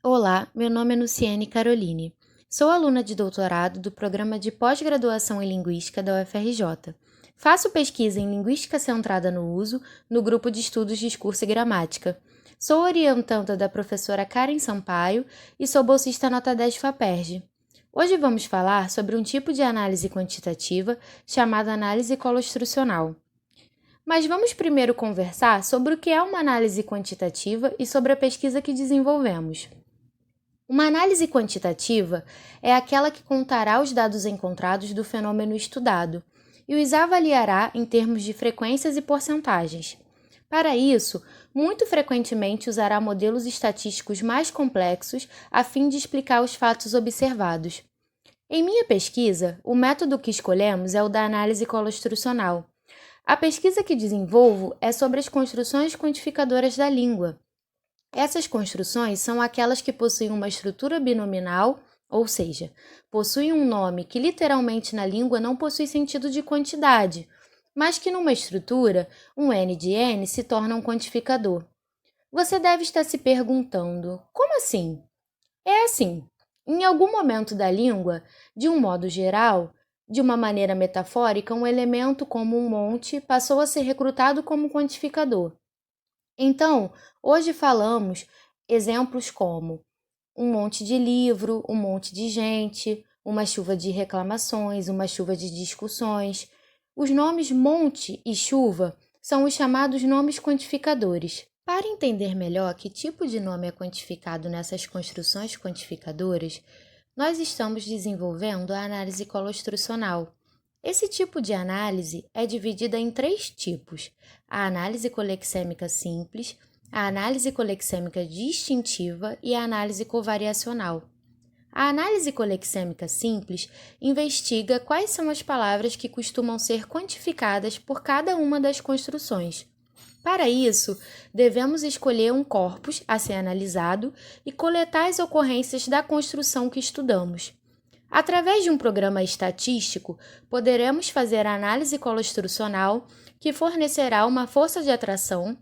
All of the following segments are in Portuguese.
Olá, meu nome é Luciene Caroline. Sou aluna de doutorado do Programa de Pós-Graduação em Linguística da UFRJ. Faço pesquisa em Linguística Centrada no Uso no Grupo de Estudos Discurso e Gramática. Sou orientanda da professora Karen Sampaio e sou bolsista nota 10 FAPERJ. Hoje vamos falar sobre um tipo de análise quantitativa chamada análise colostrucional. Mas vamos primeiro conversar sobre o que é uma análise quantitativa e sobre a pesquisa que desenvolvemos. Uma análise quantitativa é aquela que contará os dados encontrados do fenômeno estudado e os avaliará em termos de frequências e porcentagens. Para isso, muito frequentemente usará modelos estatísticos mais complexos a fim de explicar os fatos observados. Em minha pesquisa, o método que escolhemos é o da análise colostrucional. A pesquisa que desenvolvo é sobre as construções quantificadoras da língua. Essas construções são aquelas que possuem uma estrutura binominal, ou seja, possuem um nome que literalmente na língua não possui sentido de quantidade, mas que numa estrutura, um N de N se torna um quantificador. Você deve estar se perguntando, como assim? É assim, em algum momento da língua, de um modo geral, de uma maneira metafórica, um elemento como um monte passou a ser recrutado como quantificador. Então, hoje falamos exemplos como um monte de livro, um monte de gente, uma chuva de reclamações, uma chuva de discussões. Os nomes monte e chuva são os chamados nomes quantificadores. Para entender melhor que tipo de nome é quantificado nessas construções quantificadoras, nós estamos desenvolvendo a análise colostrucional. Esse tipo de análise é dividida em três tipos: a análise colexêmica simples, a análise colexêmica distintiva e a análise covariacional. A análise colexêmica simples investiga quais são as palavras que costumam ser quantificadas por cada uma das construções. Para isso, devemos escolher um corpus a ser analisado e coletar as ocorrências da construção que estudamos. Através de um programa estatístico, poderemos fazer a análise colostrucional, que fornecerá uma força de atração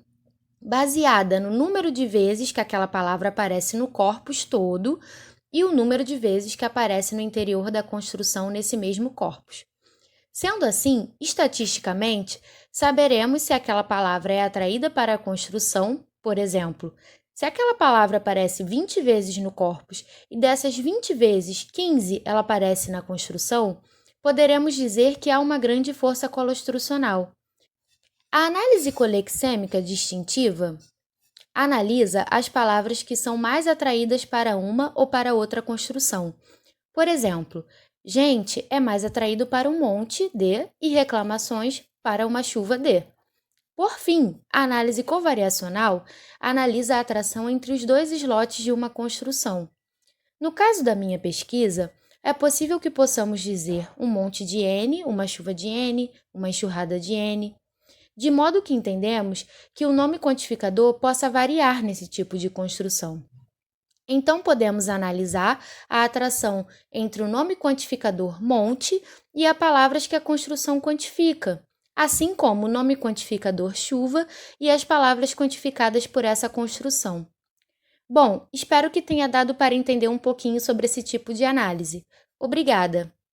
baseada no número de vezes que aquela palavra aparece no corpus todo e o número de vezes que aparece no interior da construção nesse mesmo corpus. Sendo assim, estatisticamente, saberemos se aquela palavra é atraída para a construção, por exemplo, se aquela palavra aparece 20 vezes no corpus e dessas 20 vezes 15 ela aparece na construção, poderemos dizer que há uma grande força colostrucional. A análise colexêmica distintiva analisa as palavras que são mais atraídas para uma ou para outra construção. Por exemplo, gente é mais atraído para um monte de e reclamações para uma chuva de. Por fim, a análise covariacional analisa a atração entre os dois slots de uma construção. No caso da minha pesquisa, é possível que possamos dizer um monte de N, uma chuva de N, uma enxurrada de N, de modo que entendemos que o nome quantificador possa variar nesse tipo de construção. Então, podemos analisar a atração entre o nome quantificador monte e as palavras que a construção quantifica, assim como o nome quantificador chuva e as palavras quantificadas por essa construção. Bom, espero que tenha dado para entender um pouquinho sobre esse tipo de análise. Obrigada!